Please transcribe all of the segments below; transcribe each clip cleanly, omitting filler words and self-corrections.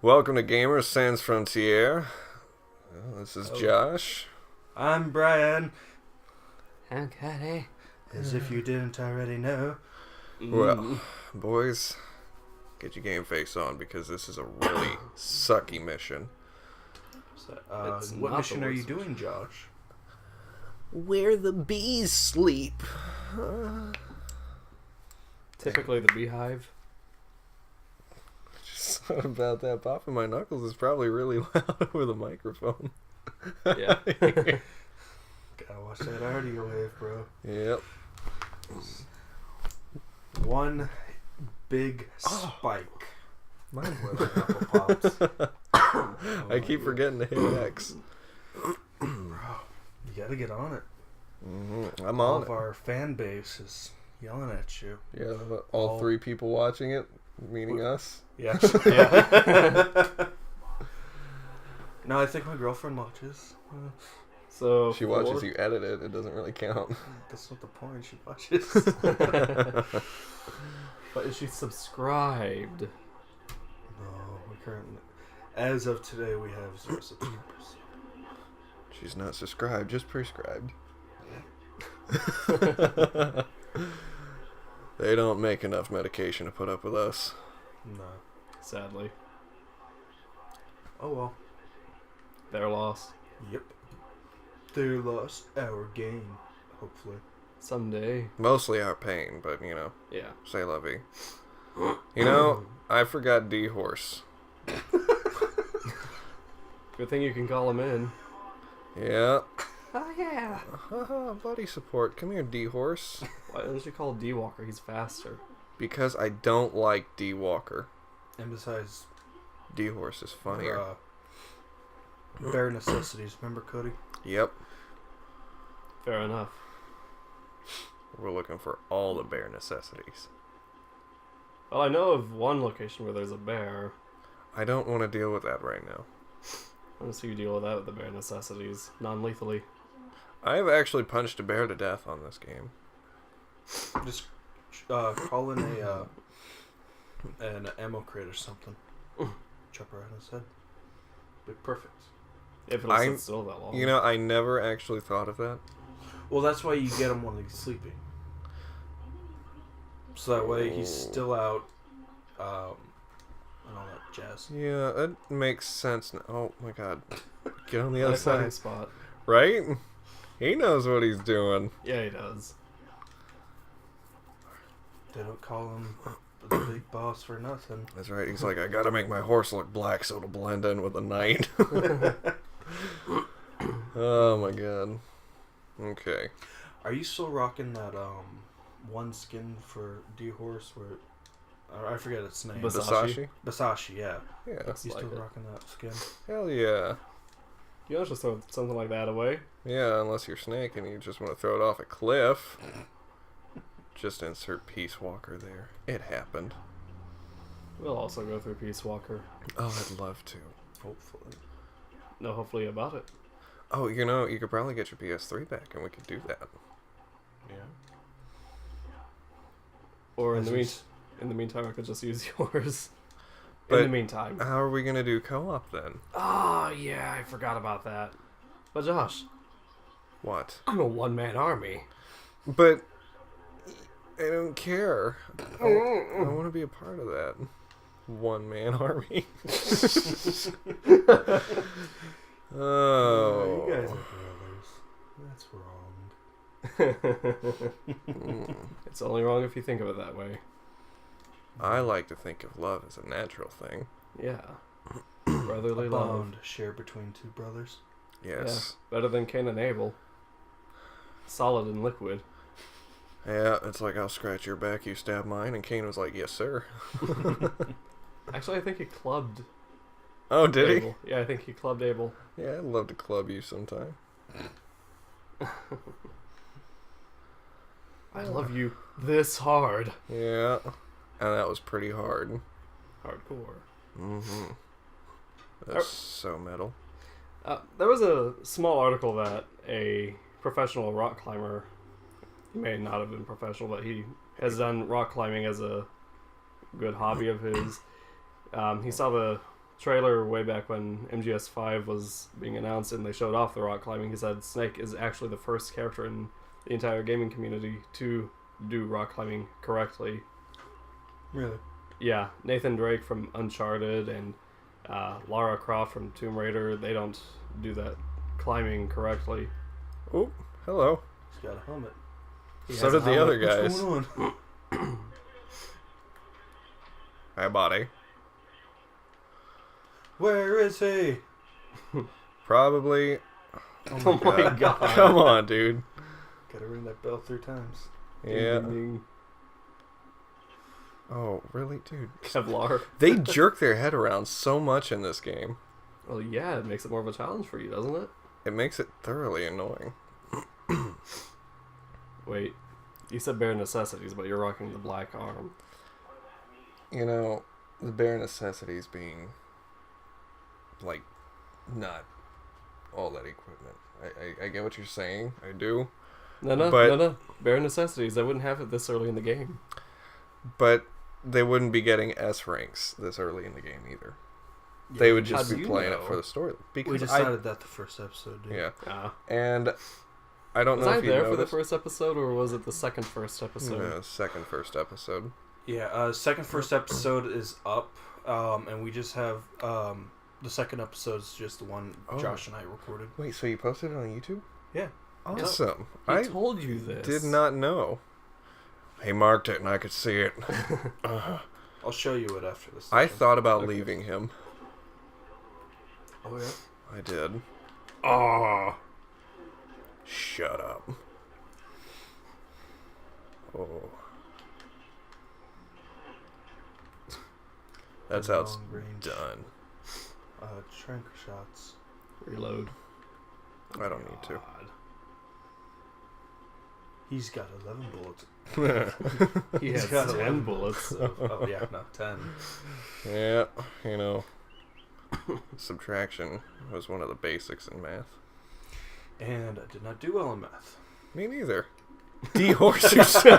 Welcome to Gamers Sans Frontier. This is Josh. I'm Brian. Okay. As if you didn't already know. Well, boys, get your game face on because this is a really sucky mission. So, what mission are you doing, Josh? Where the bees sleep. Typically the beehive. Just thought about that. Popping my knuckles is probably really loud over the microphone. Yeah. Gotta watch that audio wave, bro. Yep. One big spike. Mine Where the apple pops. I keep forgetting to hit X. Bro, you gotta get on it. Mm-hmm. I'm All on of it. our fan base is yelling at you. Yeah, all three people watching it, meaning us. Yeah. Yeah. No, I think my girlfriend watches. So She watches you edit it. It doesn't really count. That's not the point. She watches. But is she subscribed? No, we currently, as of today, we have 0 subscribers. She's not subscribed, just prescribed. They don't make enough medication to put up with us. No. Sadly. Oh well. Their loss. Yep. They lost our game, hopefully. Someday. Mostly our pain, but you know, Yeah. say la vie. You know, I forgot D-Horse. Good thing you can call him in. Yeah. Oh yeah. Buddy support. Come here, D-Horse. Why don't you call D-Walker? He's faster. Because I don't like D-Walker. And besides, D-Horse is funnier. bare necessities. Remember, Cody? Yep. Fair enough. We're looking for all the bare necessities. Well, I know of one location where there's a bear. I don't want to deal with that right now. I want to see you deal with that with the bare necessities. Non-lethally. I've actually punched a bear to death on this game. Just call in an ammo crate or something. Chop right on his head. Be perfect. If it'll sit still that long. You know, I never actually thought of that. Well, that's why you get him when he's sleeping. So that way he's still out, and all that jazz. Yeah, that makes sense. Oh my god. Get on the other Nice hiding side. spot. Right? He knows what he's doing. Yeah, he does. They don't call him the big boss for nothing. That's right. He's like, I gotta make my horse look black so it'll blend in with the night. Oh my god. Okay. Are you still rocking that one skin for D-Horse where I forget its name? Basashi? Basashi, yeah. Yeah. You Like still it. rocking that skin? Hell yeah. You don't just throw something like that away. Yeah, unless you're Snake and you just want to throw it off a cliff. Just insert Peace Walker there. It happened. We'll also go through Peace Walker. Oh, I'd love to. Hopefully. No, hopefully about it. Oh, you know, you could probably get your PS3 back and we could do that. Yeah. Or in As the is- meantime, I could just use yours. But in the meantime. How are we going to do co-op then? Oh, yeah, I forgot about that. But Josh, What? I'm a one-man army. But I don't care. I want to be a part of that one-man army. Oh. You guys are brothers. That's wrong. It's only wrong if you think of it that way. I like to think of love as a natural thing. Yeah. Brotherly A love. bond shared between two brothers. Yes. Yeah, better than Cain and Abel. Solid and liquid. Yeah, it's like I'll scratch your back, you stab mine, and Cain was like, yes, sir. Actually, I think he clubbed Oh, did Abel. Yeah, I think he clubbed Abel. he? Yeah, I'd love to club you sometime. I love you this hard. Yeah, and that was pretty hard. Hardcore. Mm-hmm. That's so metal. There was a small article that a professional rock climber, he may not have been professional, but he has done rock climbing as a good hobby of his. He saw the trailer way back when MGS5 was being announced and they showed off the rock climbing. He said Snake is actually the first character in the entire gaming community to do rock climbing correctly. Really? Yeah, Nathan Drake from Uncharted and Lara Croft from Tomb Raider, they don't do that climbing correctly. Oh, hello. He's got a helmet. So did the other guys. What's going on? Hi, body. Where is he? Probably. Oh my god. Come on, dude. Gotta ring that bell 3 times. Yeah. Ding, ding, ding. Oh, really, dude? Kevlar. They jerk their head around so much in this game. Well, yeah, it makes it more of a challenge for you, doesn't it? It makes it thoroughly annoying. Wait, you said bare necessities, but you're rocking the black arm. You know, the bare necessities being, like, not all that equipment. I get what you're saying. I do. No. Bare necessities. I wouldn't have it this early in the game. But they wouldn't be getting S ranks this early in the game either. They would just How be do you playing it know? for the story. Because We decided that the first episode, dude. Yeah. And I don't Was know I if you there noticed. for the first episode, or was it the second first episode? No, second first episode. Yeah, second first episode is up, and we just have, the second episode is just the one Josh and I recorded. Wait, so you posted it on YouTube? Yeah. Awesome. I I told you this. did not know. He marked it and I could see it. I'll show you it after this. I session. thought about Okay. leaving him. Oh, yeah? I did. Oh. Shut up. Oh. That's how it's Long range. done. Trank shots. Reload. I don't need to. God. He's got 11 bullets. He He's has got 10 11 bullets. Oh, yeah, no, 10. Yeah, you know, subtraction was one of the basics in math. And I did not do well in math. Me neither. D-horse, you son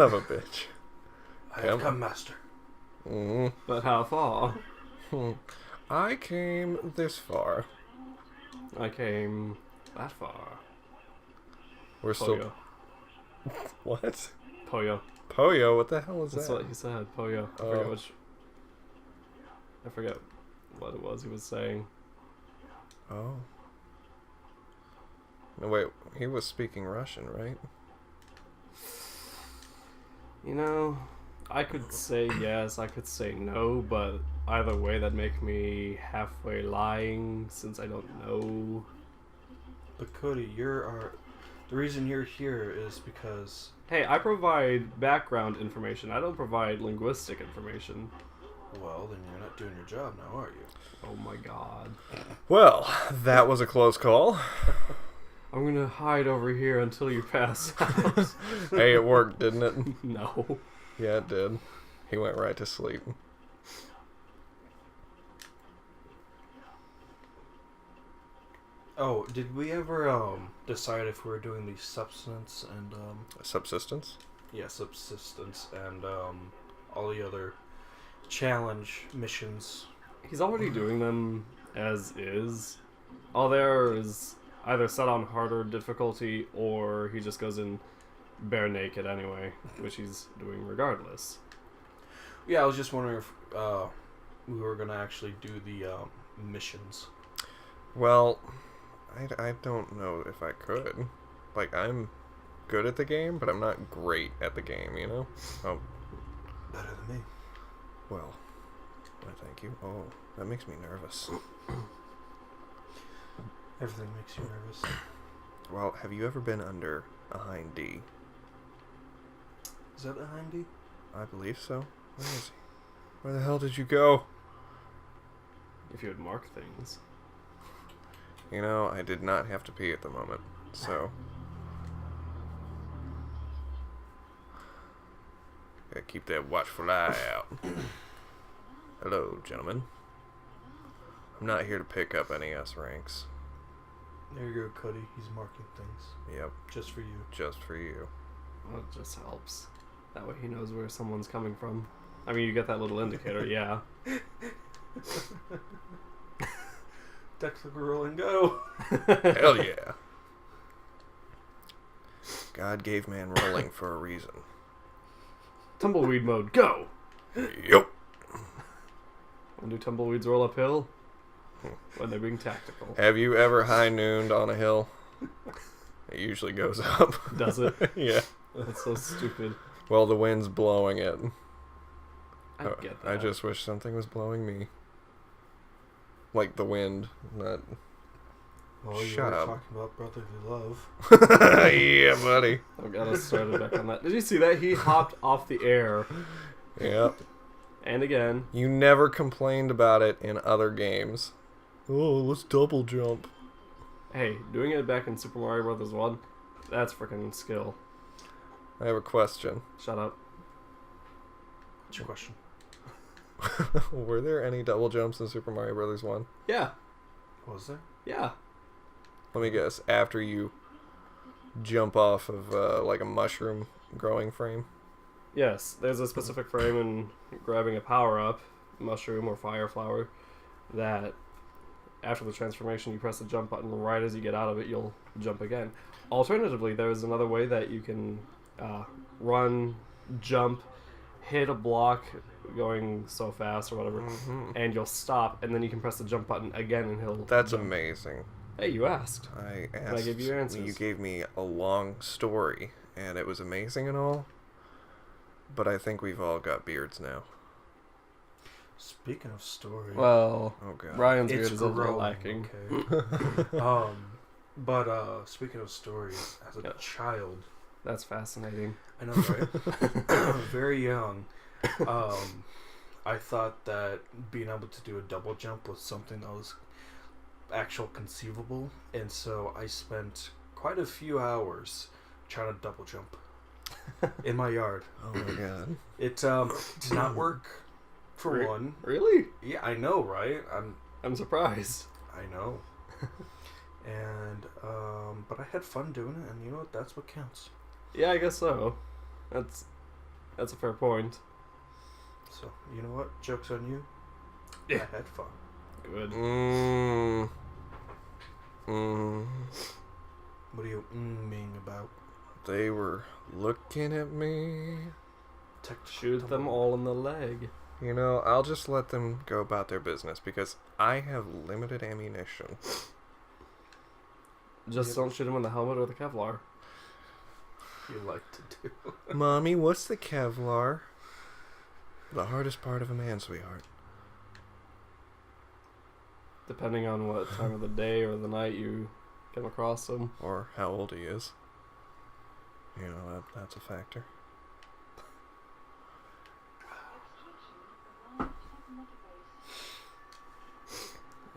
of a bitch. I have come master. Mm. But how far? I came this far. I came that far. We're still... Poyo. What? Poyo. Poyo? What the hell is That's that? what he said. Poyo. I Oh. forget which. I forget what it was he was saying. Oh. No, wait. He was speaking Russian, right? You know, I could say yes, I could say no, but either way that'd make me halfway lying since I don't know. But Cody, the reason you're here is because... Hey, I provide background information. I don't provide linguistic information. Well, then you're not doing your job now, are you? Oh my god. Well, that was a close call. I'm gonna hide over here until you pass out. Hey, it worked, didn't it? No. Yeah, it did. He went right to sleep. Oh, did we ever decide if we were doing the substance and Subsistence? subsistence and all the other challenge missions? He's already doing them as is. All there is either set on harder difficulty or he just goes in bare naked anyway, which he's doing regardless. Yeah, I was just wondering if we were gonna actually do the missions. Well, I don't know if I could. Like, I'm good at the game, but I'm not great at the game, you know? Oh, Better than me. well, why, thank you. Oh, that makes me nervous. Everything makes you nervous. Well, have you ever been under a hind D? Is that a hindy? I believe so. Where is he? Where the hell did you go? If you would mark things. You know, I did not have to pee at the moment, so... Gotta keep that watchful eye out. Hello, gentlemen. I'm not here to pick up any S ranks. There you go, Cody. He's marking things. Yep, Just for you. just for you. Well, it just helps. That way he knows where someone's coming from. I mean, you get that little indicator, yeah. Technical roll and go. Hell yeah. God gave man rolling for a reason. Tumbleweed mode, go! Yep. When do tumbleweeds roll uphill? When they're being tactical. Have you ever high nooned on a hill? It usually goes up. Does it? Yeah. That's so stupid. Well, the wind's blowing it. I get that. I just wish something was blowing me. Like the wind, not... Well, you Shut were up. talking about brotherly love. Yeah, buddy. I've got to start it back on that. Did you see that? He hopped off the air. Yep. And again. You never complained about it in other games. Oh, let's double jump. Hey, doing it back in Super Mario Brothers 1, that's freaking skill. I have a question. Shut up. What's your question? Were there any double jumps in Super Mario Brothers 1? Yeah. Was there? Yeah. Let me guess. After you jump off of like a mushroom growing frame? Yes, there's a specific frame in grabbing a power-up, mushroom or fire flower, that after the transformation you press the jump button right as you get out of it, you'll jump again. Alternatively, there is another way that you can run, jump, hit a block going so fast or whatever, and you'll stop, and then you can press the jump button again and he'll That's jump. amazing. Hey, you asked. I asked. And I gave you your answers. You gave me a long story, and it was amazing and all. But I think we've all got beards now. Speaking of story. Well, Oh god. Ryan's beard it's is a little growing, lacking. Okay. But speaking of stories, as a Yeah. child, That's fascinating. I know, right? Very young. I thought that being able to do a double jump was something that was actual conceivable, and so I spent quite a few hours trying to double jump in my yard. Oh my god. It did not work for one. Really? Yeah, I know, right? I'm surprised. I know. And but I had fun doing it, and you know what? That's what counts. Yeah, I guess so. That's a fair point. So you know what? Joke's on you. Yeah. I had fun. Good. What are you mean about? They were looking at me. Shoot them all in the leg. You know, I'll just let them go about their business because I have limited ammunition. Just Yep. don't shoot them in the helmet or the Kevlar. You like to do. Mommy, what's the Kevlar? The hardest part of a man, sweetheart. Depending on what time of the day or the night you come across them. Or how old he is. You know, that's a factor.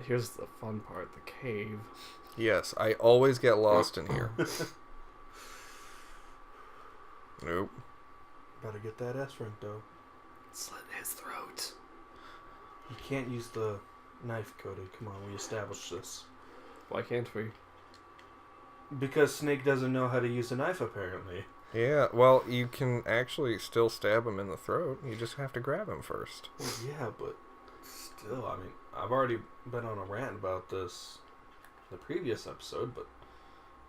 Here's the fun part, the cave. Yes, I always get lost in here. Nope. Better get that S rank though. Slit his throat. You can't use the knife, Cody. Come on, we established this. Why can't we? Because Snake doesn't know how to use a knife, apparently. Yeah, well, you can actually still stab him in the throat. You just have to grab him first. Well, yeah, but still, I mean, I've already been on a rant about this in the previous episode, but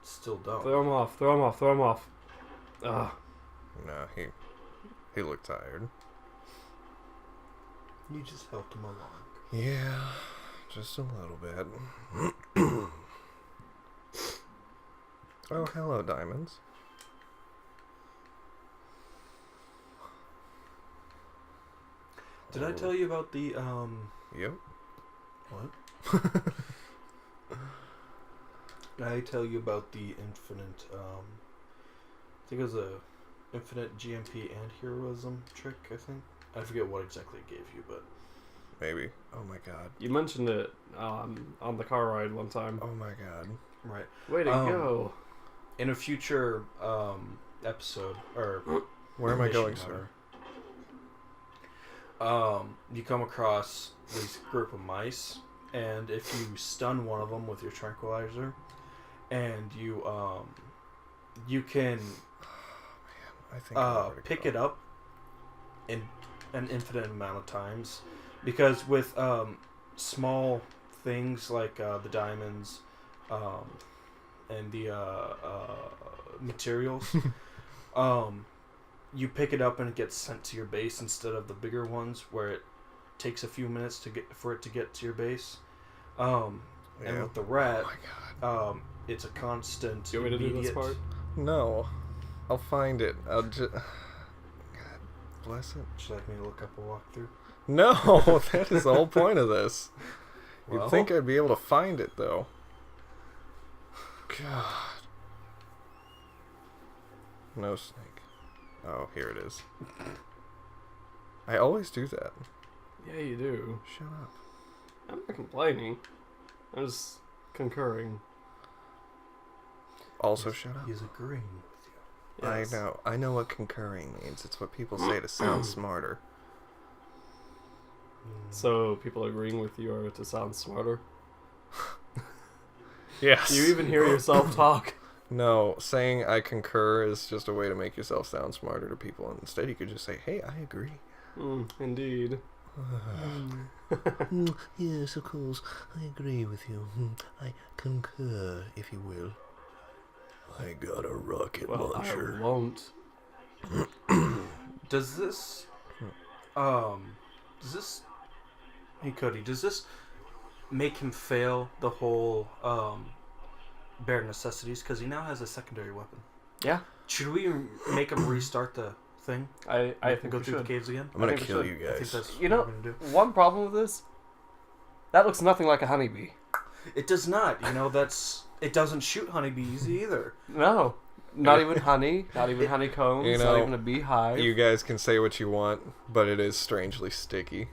still don't. Throw him off, throw him off, throw him off. Ugh. No, he looked tired. You just helped him along. Yeah, just a little bit. Oh, hello, diamonds. Did I tell you about the, Yep. what? Did I tell you about the infinite, I think it was a infinite GMP and heroism trick, I think? I forget what exactly it gave you, but... Maybe. Oh my god. You mentioned it on the car ride one time. Oh my god. Right. Way to go. In a future, episode, or... Where am I mission, going, sir? You come across this group of mice and if you stun one of them with your tranquilizer, and you can I think I know where to pick go. it up in an infinite amount of times, because with small things like the diamonds and the materials, you pick it up and it gets sent to your base instead of the bigger ones where it takes a few minutes for it to get to your base. And Yeah. with the rat, Oh my god. it's a constant. Do you want me to do this immediate- part? No. I'll find it. I'll just. God bless it. Would you like me to look up a walkthrough? No, that is the whole point of this. Well- You'd think I'd be able to find it, though. God. No snake. Oh, here it is. I always do that. Yeah, you do. Shut up. I'm not complaining. I'm just concurring. Also, shut up. He's agreeing with you. Yes. I know. I know what concurring means. It's what people say to sound smarter. So people agreeing with you are to sound smarter. Yes. Do you even hear yourself talk? No, saying I concur is just a way to make yourself sound smarter to people. Instead, you could just say, "Hey, I agree." Indeed. Yes, of course. I agree with you. I concur, if you will. I got a rocket Well, launcher. I won't. Does this, hey Cody, does this make him fail the whole, bare necessities? Because he now has a secondary weapon. Yeah, Should we make him restart the thing? I Make him think go we through should. the caves again? I'm gonna I think we kill should. you I think guys. that's You what know, we're gonna do. one problem with this, that looks nothing like a honeybee. It does not. It doesn't shoot honeybees either. No, not even honey, not even honeycombs, You not know, even a beehive. You guys can say what you want, but it is strangely sticky.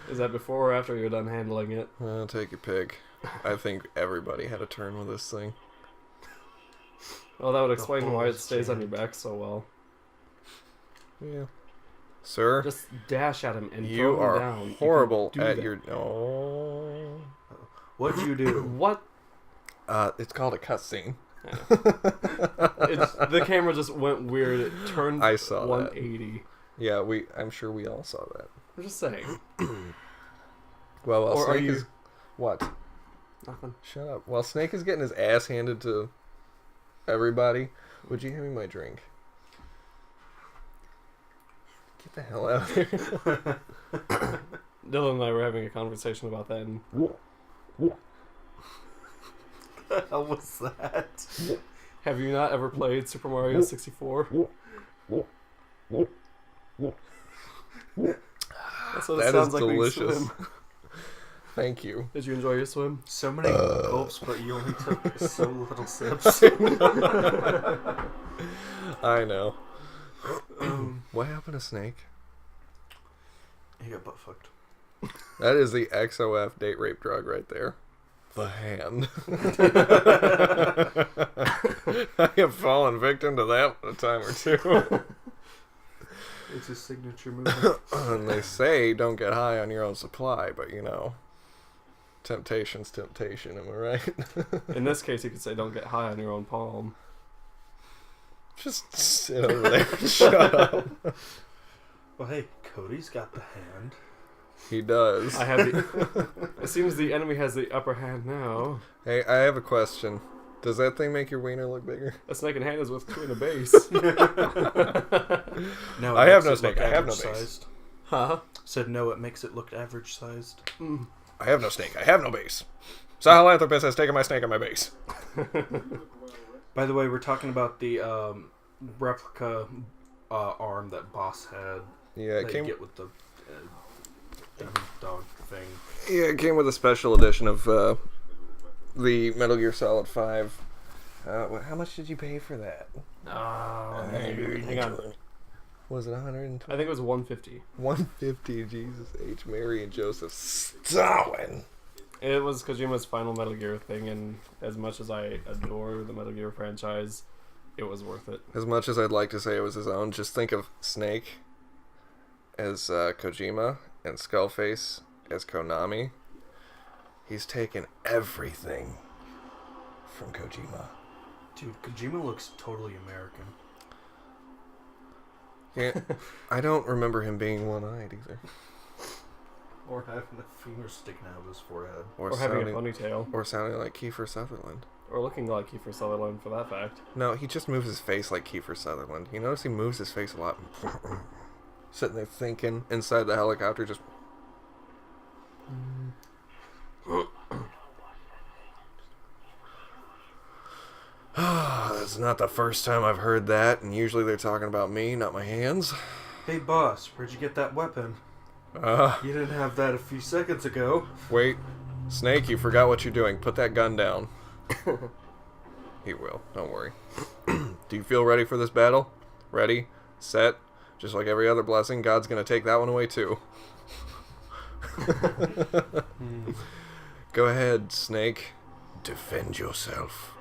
Is that before or after you're done handling it? Well, take your pick. I think everybody had a turn with this thing. Well, that would explain whole why it stays on your jammed. back so well. Yeah. Sir, Just dash at him and you throw him are down. You can horrible do at that. your... Oh. What'd you do? What? It's called a cutscene. The camera just went weird. It turned I saw that. 180. Yeah, I'm sure we all saw that. I'm just saying. Well, Or are Snake you- is... What? Nothing. Shut up. While Snake is getting his ass handed to everybody, would you hand me my drink? Get the hell out of here. Dylan and I were having a conversation about that, and How was that? have you not ever played Super Mario 64? That's what it That is sounds like delicious. when you swim. Thank you. Did you enjoy your swim? So many gulps, but you only took so little sips. I know. What happened to Snake? He got butt fucked. That is the XOF date rape drug right there. The hand. I have fallen victim to that a time or two. It's his signature move. And they say don't get high on your own supply, but you know, temptation's temptation, am I right? In this case, you could say don't get high on your own palm. Just sit over there and shut up. Well, hey, Cody's got the hand. He does. I have the. It seems the enemy has the upper hand now. Hey, I have a question. Does that thing make your wiener look bigger? A snake in hand is with two in a base. No, I it have makes no it snake. look I have no average base. sized. Huh? Said no, it makes it look average sized. I have no snake. I have no base. Sahelanthropus has taken my snake on my base. By the way, we're talking about the replica arm that Boss had. Yeah, it That came. you get with the dog thing. Yeah, it came with a special edition of the Metal Gear Solid 5. How much did you pay for that? Hang on. Was it 120? I think it was 150. 150. Jesus H. Mary and Joseph Stalin. It was Kojima's final Metal Gear thing, and as much as I adore the Metal Gear franchise, it was worth it. As much as I'd like to say it was his own, just think of Snake as Kojima and Skullface as Konami, he's taken everything from Kojima. Dude, Kojima looks totally American. Yeah, I don't remember him being one-eyed either. Or having a finger sticking out of his forehead. Or having a ponytail. Or sounding like Kiefer Sutherland. Or looking like Kiefer Sutherland, for that fact. No, he just moves his face like Kiefer Sutherland. You notice he moves his face a lot. Sitting there thinking inside the helicopter, just... That's not the first time I've heard that, and usually they're talking about me, not my hands. Hey, boss, where'd you get that weapon? You didn't have that a few seconds ago. Wait. Snake, you forgot what you're doing. Put that gun down. He will. Don't worry. Do you feel ready for this battle? Ready? Set? Just like every other blessing, God's gonna take that one away too. Go ahead, Snake. Defend yourself.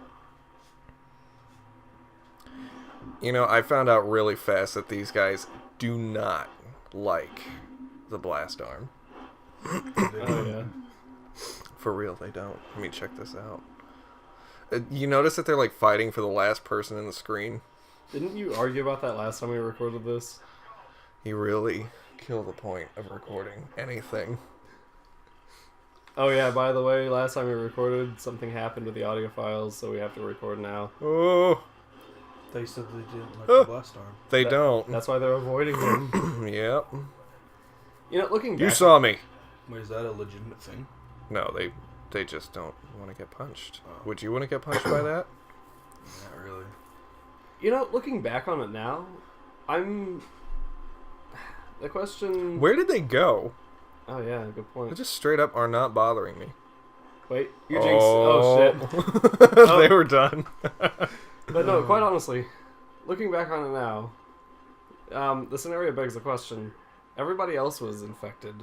You know, I found out really fast that these guys do not like the blast arm. Oh, yeah. For real, they don't. I mean, check this out. You notice that they're like fighting for the last person in the screen? Didn't you argue about that last time we recorded this? He really killed the point of recording anything. Oh yeah, by the way, last time we recorded, something happened with the audio files, so we have to record now. Oh! They said they didn't like the blast arm. They don't. That's why they're avoiding him. Yep. You know, looking back... You saw me! Wait, is that a legitimate thing? No, they just don't want to get punched. Would you want to get punched by that? Not really. You know, looking back on it now, I'm... The question... Where did they go? Oh yeah, good They point. just straight up are not bothering me. Wait, you jinxed... Oh shit. They were done. But no, quite honestly, looking back on it now, the scenario begs the question, everybody else was infected.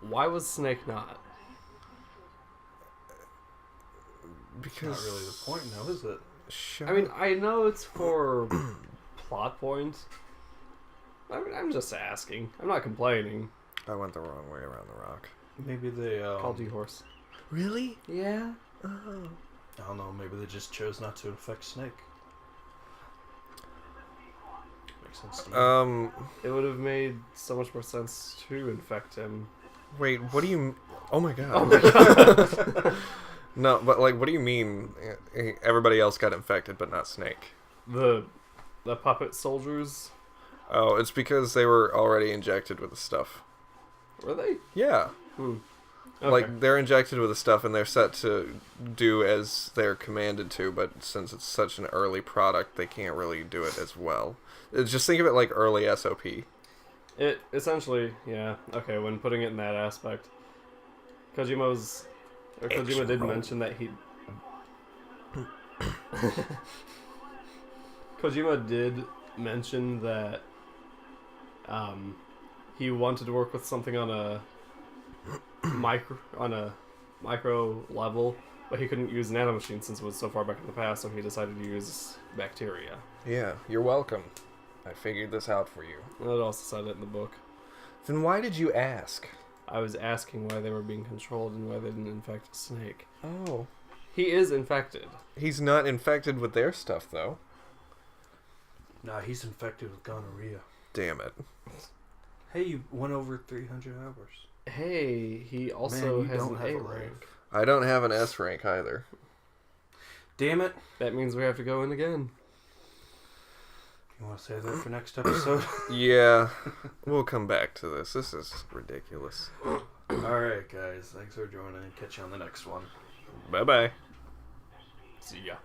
Why was Snake not? Because... Not really the point now, is it? Shut I mean, I know it's for plot points. I mean, I'm just asking. I'm not complaining. I went the wrong way around the rock. Maybe they, Called you horse. Really? Yeah. Oh. I don't know, maybe they just chose not to infect Snake. Makes sense to me. It would have made so much more sense to infect him. Wait, what do you... Oh my god. Oh my god. No, but like, what do you mean everybody else got infected but not Snake? The puppet soldiers, Oh, it's because they were already injected with the stuff. were they? Yeah. Okay. Like, they're injected with the stuff and they're set to do as they're commanded to, but since it's such an early product, they can't really do it as well. Just think of it like early SOP. It essentially, yeah. Okay, when putting it in that aspect, Kojima did mention that he. Kojima did mention that he wanted to work with something on a micro level, but he couldn't use nanomachines since it was so far back in the past, so he decided to use bacteria. Yeah, you're welcome. I figured this out for you. And it also said it in the book. Then why did you ask? I was asking why they were being controlled and why they didn't infect Snake. Oh. He is infected. He's not infected with their stuff, though. Nah, he's infected with gonorrhea. Damn it. Hey, you went over 300 hours. Hey, he also Man, you has don't an have A a rank. rank. I don't have an S rank either. Damn it. That means we have to go in again. You want to say that for next episode? Yeah, we'll come back to this. This is ridiculous. Alright, guys. Thanks for joining. Catch you on the next one. Bye-bye. See ya.